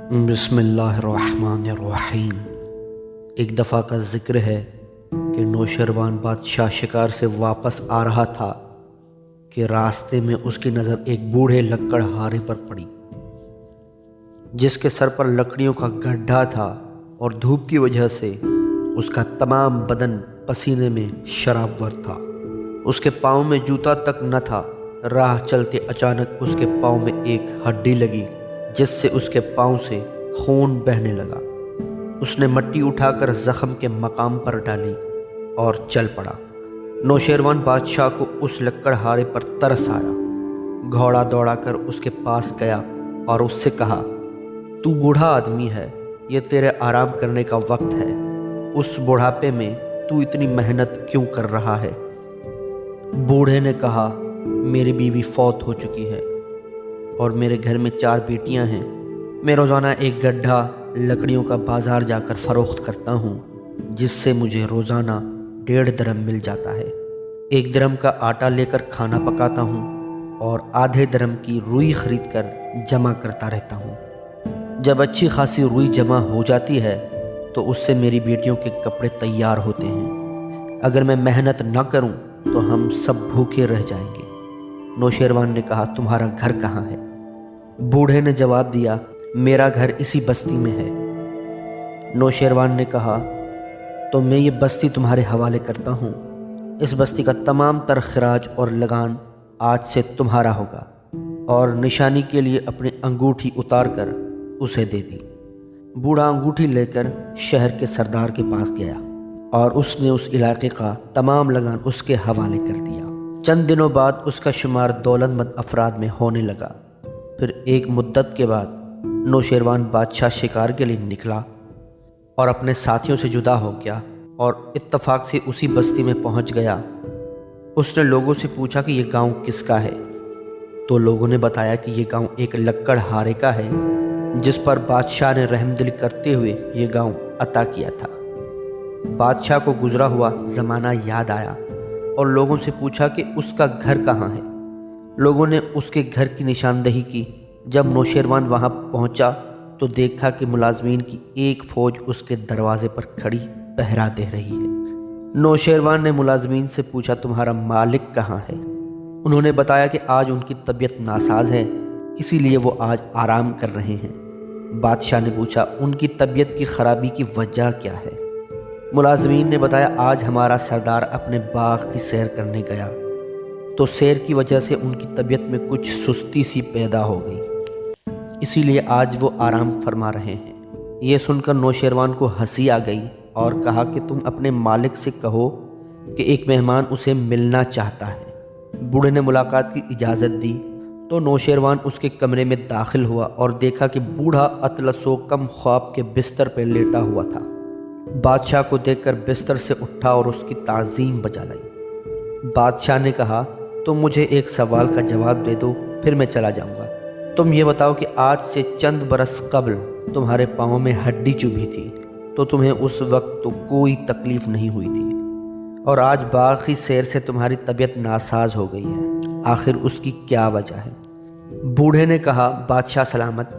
بسم اللہ الرحمن الرحیم۔ ایک دفعہ کا ذکر ہے کہ نوشیروان بادشاہ شکار سے واپس آ رہا تھا کہ راستے میں اس کی نظر ایک بوڑھے لکڑ ہارے پر پڑی، جس کے سر پر لکڑیوں کا گڈھا تھا اور دھوپ کی وجہ سے اس کا تمام بدن پسینے میں شرابور تھا۔ اس کے پاؤں میں جوتا تک نہ تھا۔ راہ چلتے اچانک اس کے پاؤں میں ایک ہڈی لگی، جس سے اس کے پاؤں سے خون بہنے لگا۔ اس نے مٹی اٹھا کر زخم کے مقام پر ڈالی اور چل پڑا۔ نوشیروان بادشاہ کو اس لکڑ ہارے پر ترس آیا۔ گھوڑا دوڑا کر اس کے پاس گیا اور اس سے کہا، تو بوڑھا آدمی ہے، یہ تیرے آرام کرنے کا وقت ہے۔ اس بوڑھاپے میں تو اتنی محنت کیوں کر رہا ہے؟ بوڑھے نے کہا، میری بیوی فوت ہو چکی ہے اور میرے گھر میں 4 بیٹیاں ہیں۔ میں روزانہ ایک گڈھا لکڑیوں کا بازار جا کر فروخت کرتا ہوں، جس سے مجھے روزانہ 1.5 درہم مل جاتا ہے۔ 1 درہم کا آٹا لے کر کھانا پکاتا ہوں اور آدھے درہم کی روئی خرید کر جمع کرتا رہتا ہوں۔ جب اچھی خاصی روئی جمع ہو جاتی ہے تو اس سے میری بیٹیوں کے کپڑے تیار ہوتے ہیں۔ اگر میں محنت نہ کروں تو ہم سب بھوکے رہ جائیں گے۔ نوشیروان نے کہا، تمہارا گھر کہاں ہے؟ بوڑھے نے جواب دیا، میرا گھر اسی بستی میں ہے۔ نوشیروان نے کہا، تو میں یہ بستی تمہارے حوالے کرتا ہوں۔ اس بستی کا تمام تر خراج اور لگان آج سے تمہارا ہوگا۔ اور نشانی کے لیے اپنی انگوٹھی اتار کر اسے دے دی۔ بوڑھا انگوٹھی لے کر شہر کے سردار کے پاس گیا اور اس نے اس علاقے کا تمام لگان اس کے حوالے کر دیا۔ چند دنوں بعد اس کا شمار دولت مند افراد میں ہونے لگا۔ پھر ایک مدت کے بعد نوشیروان بادشاہ شکار کے لیے نکلا اور اپنے ساتھیوں سے جدا ہو گیا اور اتفاق سے اسی بستی میں پہنچ گیا۔ اس نے لوگوں سے پوچھا کہ یہ گاؤں کس کا ہے، تو لوگوں نے بتایا کہ یہ گاؤں ایک لکڑ ہارے کا ہے، جس پر بادشاہ نے رحم دل کرتے ہوئے یہ گاؤں عطا کیا تھا۔ بادشاہ کو گزرا ہوا زمانہ یاد آیا اور لوگوں سے پوچھا کہ اس کا گھر کہاں ہے۔ لوگوں نے اس کے گھر کی نشاندہی کی۔ جب نوشیروان وہاں پہنچا تو دیکھا کہ ملازمین کی ایک فوج اس کے دروازے پر کھڑی پہرا دے رہی ہے۔ نوشیروان نے ملازمین سے پوچھا، تمہارا مالک کہاں ہے؟ انہوں نے بتایا کہ آج ان کی طبیعت ناساز ہے، اسی لیے وہ آج آرام کر رہے ہیں۔ بادشاہ نے پوچھا، ان کی طبیعت کی خرابی کی وجہ کیا ہے؟ ملازمین نے بتایا، آج ہمارا سردار اپنے باغ کی سیر کرنے گیا تو سیر کی وجہ سے ان کی طبیعت میں کچھ سستی سی پیدا ہو گئی، اسی لیے آج وہ آرام فرما رہے ہیں۔ یہ سن کر نوشیروان کو ہنسی آ گئی اور کہا کہ تم اپنے مالک سے کہو کہ ایک مہمان اسے ملنا چاہتا ہے۔ بوڑھے نے ملاقات کی اجازت دی تو نوشیروان اس کے کمرے میں داخل ہوا اور دیکھا کہ بوڑھا اطلس و کم خواب کے بستر پہ لیٹا ہوا تھا۔ بادشاہ کو دیکھ کر بستر سے اٹھا اور اس کی تعظیم بجا لائی۔ بادشاہ نے کہا، تم مجھے ایک سوال کا جواب دے دو، پھر میں چلا جاؤں گا۔ تم یہ بتاؤ کہ آج سے چند برس قبل تمہارے پاؤں میں ہڈی چبھی تھی تو تمہیں اس وقت تو کوئی تکلیف نہیں ہوئی تھی، اور آج باغ کی سیر سے تمہاری طبیعت ناساز ہو گئی ہے، آخر اس کی کیا وجہ ہے؟ بوڑھے نے کہا، بادشاہ سلامت،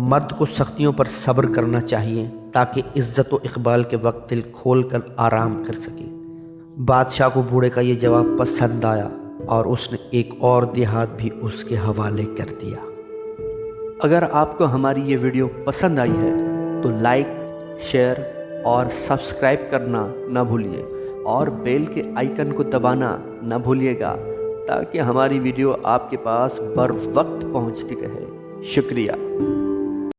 مرد کو سختیوں پر صبر کرنا چاہیے تاکہ عزت و اقبال کے وقت دل کھول کر آرام کر سکے۔ بادشاہ کو بوڑھے کا یہ جواب پسند آیا اور اس نے ایک اور دیہات بھی اس کے حوالے کر دیا۔ اگر آپ کو ہماری یہ ویڈیو پسند آئی ہے تو لائک، شیئر اور سبسکرائب کرنا نہ بھولیے اور بیل کے آئیکن کو دبانا نہ بھولیے گا تاکہ ہماری ویڈیو آپ کے پاس بر وقت پہنچتی رہے۔ شکریہ۔